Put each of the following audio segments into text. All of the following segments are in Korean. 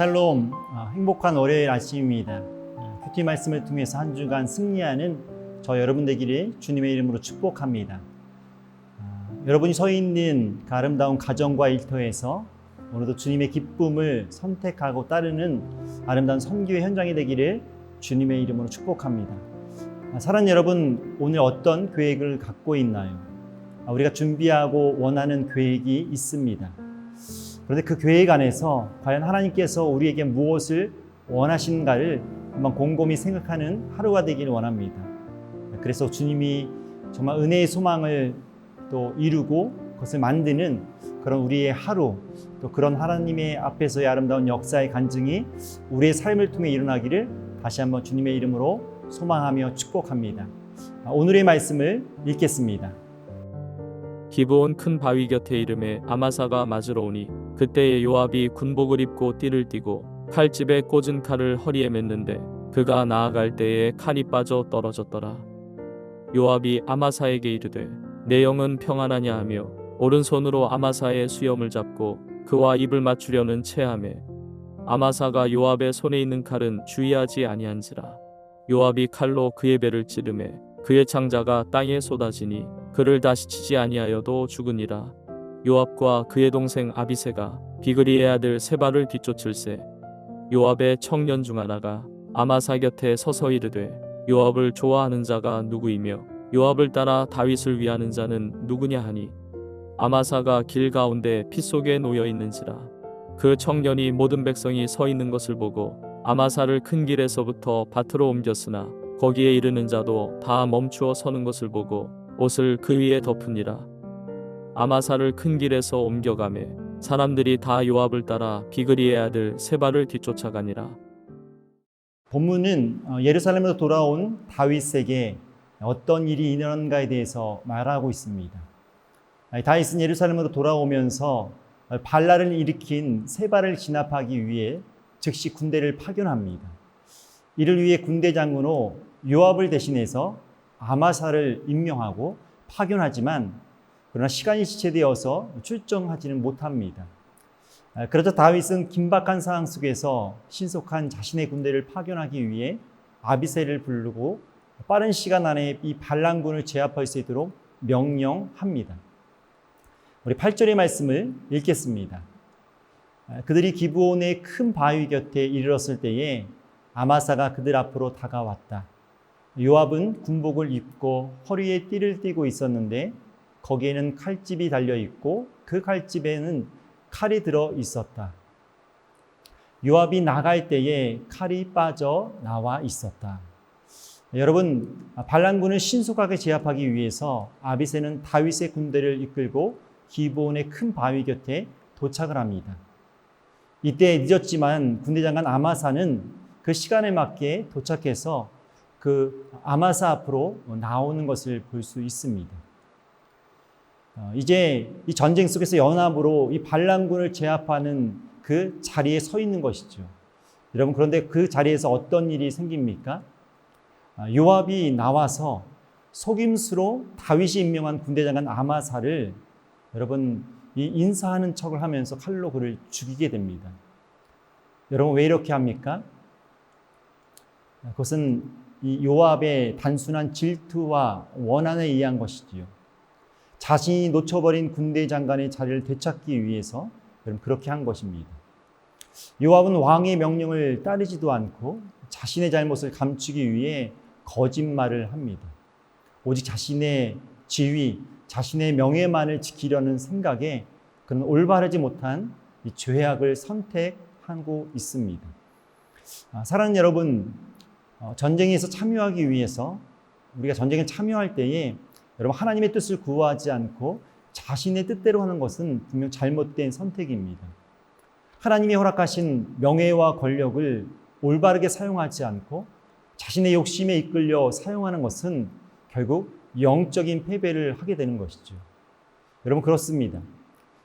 샬롬, 행복한 월요일 아침입니다. 큐티 말씀을 통해서 한 주간 승리하는 저 여러분 되기를 주님의 이름으로 축복합니다. 여러분이 서 있는 그 아름다운 가정과 일터에서 오늘도 주님의 기쁨을 선택하고 따르는 아름다운 선교의 현장이 되기를 주님의 이름으로 축복합니다. 사랑하는 여러분, 오늘 어떤 계획을 갖고 있나요? 우리가 준비하고 원하는 계획이 있습니다. 그런데 그 계획 안에서 과연 하나님께서 우리에게 무엇을 원하시는가를 한번 곰곰이 생각하는 하루가 되기를 원합니다. 그래서 주님이 정말 은혜의 소망을 또 이루고 그것을 만드는 그런 우리의 하루, 또 그런 하나님의 앞에서의 아름다운 역사의 간증이 우리의 삶을 통해 일어나기를 다시 한번 주님의 이름으로 소망하며 축복합니다. 오늘의 말씀을 읽겠습니다. 기브온 큰 바위 곁에 이름에 아마사가 맞으러 오니 그때에 요압이 군복을 입고 띠를 띠고 칼집에 꽂은 칼을 허리에 맸는데 그가 나아갈 때에 칼이 빠져 떨어졌더라. 요압이 아마사에게 이르되 내 영은 평안하냐 하며 오른손으로 아마사의 수염을 잡고 그와 입을 맞추려는 체하매 아마사가 요압의 손에 있는 칼은 주의하지 아니한지라. 요압이 칼로 그의 배를 찌르매 그의 창자가 땅에 쏟아지니 그를 다시 치지 아니하여도 죽으니라. 요압과 그의 동생 아비새가 비그리의 아들 세바를 뒤쫓을세. 요압의 청년 중 하나가 아마사 곁에 서서 이르되 요압을 좋아하는 자가 누구이며 요압을 따라 다윗을 위하는 자는 누구냐 하니 아마사가 길 가운데 피 속에 놓여 있는지라. 그 청년이 모든 백성이 서 있는 것을 보고 아마사를 큰 길에서부터 밭으로 옮겼으나 거기에 이르는 자도 다 멈추어 서는 것을 보고 옷을 그 위에 덮으니라. 아마사를 큰 길에서 옮겨가매 사람들이 다 요압을 따라 비그리의 아들 세바를 뒤쫓아가니라. 본문은 예루살렘으로 돌아온 다윗에게 어떤 일이 일어난가에 대해서 말하고 있습니다. 다윗은 예루살렘으로 돌아오면서 발랄을 일으킨 세바를 진압하기 위해 즉시 군대를 파견합니다. 이를 위해 군대 장군으로 요압을 대신해서 아마사를 임명하고 파견하지만 그러나 시간이 지체되어서 출정하지는 못합니다. 그러자 다윗은 긴박한 상황 속에서 신속한 자신의 군대를 파견하기 위해 아비새를 부르고 빠른 시간 안에 이 반란군을 제압할 수 있도록 명령합니다. 우리 8절의 말씀을 읽겠습니다. 그들이 기브온의 큰 바위 곁에 이르렀을 때에 아마사가 그들 앞으로 다가왔다. 요압은 군복을 입고 허리에 띠를 띠고 있었는데 거기에는 칼집이 달려 있고 그 칼집에는 칼이 들어 있었다. 요압이 나갈 때에 칼이 빠져 나와 있었다. 여러분, 반란군을 신속하게 제압하기 위해서 아비새는 다윗의 군대를 이끌고 기브온의 큰 바위 곁에 도착을 합니다. 이때 늦었지만 군대 장관 아마사는 그 시간에 맞게 도착해서 그 아마사 앞으로 나오는 것을 볼 수 있습니다. 이제 이 전쟁 속에서 연합으로 이 반란군을 제압하는 그 자리에 서 있는 것이죠. 여러분, 그런데 그 자리에서 어떤 일이 생깁니까? 요압이 나와서 속임수로 다윗이 임명한 군대 장관 아마사를 여러분 이 인사하는 척을 하면서 칼로 그를 죽이게 됩니다. 여러분, 왜 이렇게 합니까? 그것은 이 요압의 단순한 질투와 원한에 의한 것이지요. 자신이 놓쳐버린 군대 장관의 자리를 되찾기 위해서 그렇게 한 것입니다. 요압은 왕의 명령을 따르지도 않고 자신의 잘못을 감추기 위해 거짓말을 합니다. 오직 자신의 지위, 자신의 명예만을 지키려는 생각에 그는 올바르지 못한 이 죄악을 선택하고 있습니다. 사랑하는 여러분, 전쟁에서 참여하기 위해서 우리가 전쟁에 참여할 때에 여러분 하나님의 뜻을 구하지 않고 자신의 뜻대로 하는 것은 분명 잘못된 선택입니다. 하나님이 허락하신 명예와 권력을 올바르게 사용하지 않고 자신의 욕심에 이끌려 사용하는 것은 결국 영적인 패배를 하게 되는 것이죠. 여러분, 그렇습니다.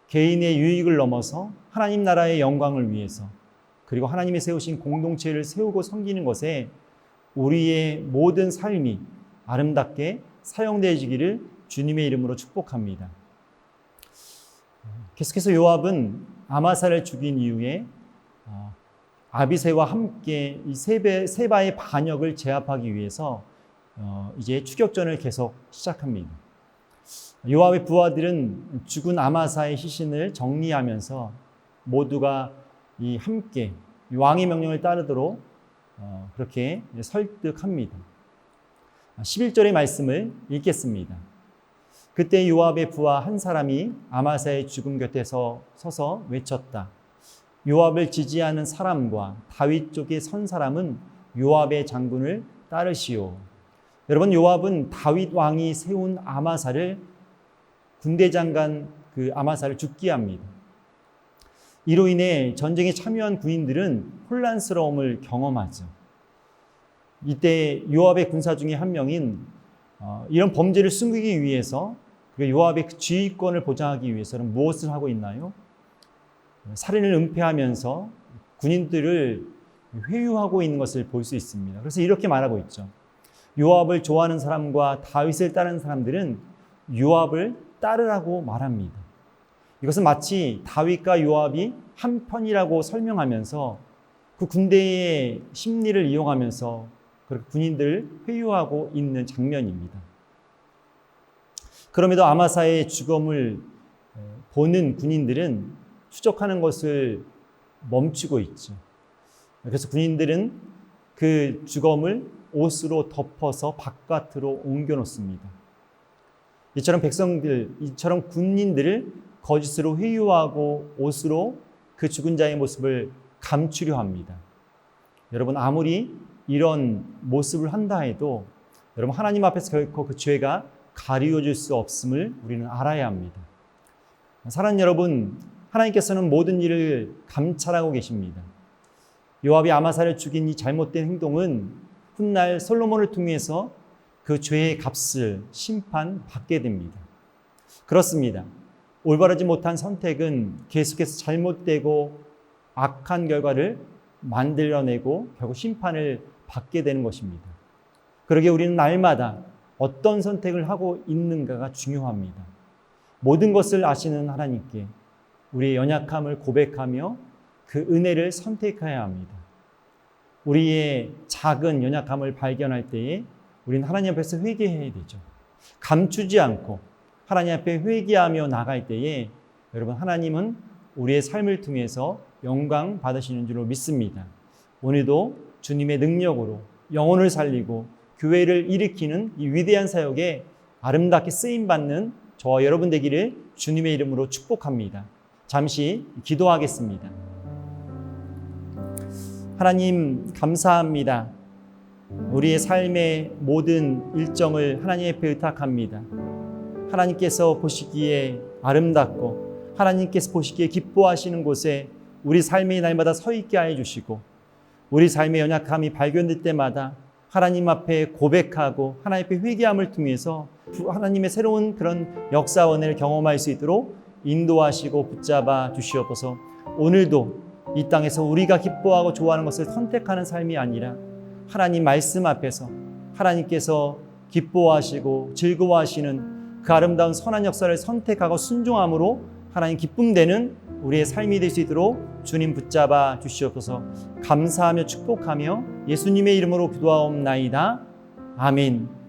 개인의 유익을 넘어서 하나님 나라의 영광을 위해서 그리고 하나님이 세우신 공동체를 세우고 섬기는 것에 우리의 모든 삶이 아름답게 사용되어지기를 주님의 이름으로 축복합니다. 계속해서 요압은 아마사를 죽인 이후에 아비새와 함께 이 세바의 반역을 제압하기 위해서 이제 추격전을 계속 시작합니다. 요압의 부하들은 죽은 아마사의 시신을 정리하면서 모두가 함께 왕의 명령을 따르도록 그렇게 설득합니다. 11절의 말씀을 읽겠습니다. 그때 요압의 부하 한 사람이 아마사의 죽음 곁에 서서 외쳤다. 요압을 지지하는 사람과 다윗 쪽에 선 사람은 요압의 장군을 따르시오. 여러분, 요압은 다윗 왕이 세운 아마사를 군대 장관 그 아마사를 죽게 합니다. 이로 인해 전쟁에 참여한 군인들은 혼란스러움을 경험하죠. 이때 요압의 군사 중에 한 명인 이런 범죄를 숨기기 위해서, 요압의 지휘권을 보장하기 위해서는 무엇을 하고 있나요? 살인을 은폐하면서 군인들을 회유하고 있는 것을 볼 수 있습니다. 그래서 이렇게 말하고 있죠. 요압을 좋아하는 사람과 다윗을 따르는 사람들은 요압을 따르라고 말합니다. 이것은 마치 다윗과 요압이 한 편이라고 설명하면서 그 군대의 심리를 이용하면서 그렇게 군인들을 회유하고 있는 장면입니다. 그럼에도 아마사의 죽음을 보는 군인들은 추적하는 것을 멈추고 있죠. 그래서 군인들은 그 죽음을 옷으로 덮어서 바깥으로 옮겨 놓습니다. 이처럼 군인들을 거짓으로 회유하고 옷으로 그 죽은 자의 모습을 감추려 합니다. 여러분, 아무리 이런 모습을 한다 해도 여러분, 하나님 앞에서 결코 그 죄가 가리워질 수 없음을 우리는 알아야 합니다. 사랑하는 여러분, 하나님께서는 모든 일을 감찰하고 계십니다. 요압이 아마사를 죽인 이 잘못된 행동은 훗날 솔로몬을 통해서 그 죄의 값을 심판받게 됩니다. 그렇습니다. 올바르지 못한 선택은 계속해서 잘못되고 악한 결과를 만들어내고 결국 심판을 받게 되는 것입니다. 그러기에 우리는 날마다 어떤 선택을 하고 있는가가 중요합니다. 모든 것을 아시는 하나님께 우리의 연약함을 고백하며 그 은혜를 선택해야 합니다. 우리의 작은 연약함을 발견할 때에 우리는 하나님 앞에서 회개해야 되죠. 감추지 않고 하나님 앞에 회개하며 나갈 때에 여러분, 하나님은 우리의 삶을 통해서 영광 받으시는 줄로 믿습니다. 오늘도 주님의 능력으로 영혼을 살리고 교회를 일으키는 이 위대한 사역에 아름답게 쓰임받는 저와 여러분 되기를 주님의 이름으로 축복합니다. 잠시 기도하겠습니다. 하나님, 감사합니다. 우리의 삶의 모든 일정을 하나님 앞에 의탁합니다. 하나님께서 보시기에 아름답고 하나님께서 보시기에 기뻐하시는 곳에 우리 삶의 날마다 서 있게 하여 주시고, 우리 삶의 연약함이 발견될 때마다 하나님 앞에 고백하고 하나님 앞에 회개함을 통해서 하나님의 새로운 그런 역사 은혜를 경험할 수 있도록 인도하시고 붙잡아 주시옵소서. 오늘도 이 땅에서 우리가 기뻐하고 좋아하는 것을 선택하는 삶이 아니라 하나님 말씀 앞에서 하나님께서 기뻐하시고 즐거워하시는 그 아름다운 선한 역사를 선택하고 순종함으로 하나님 기쁨되는 우리의 삶이 될 수 있도록 주님 붙잡아 주시옵소서. 감사하며 축복하며 예수님의 이름으로 기도하옵나이다. 아멘.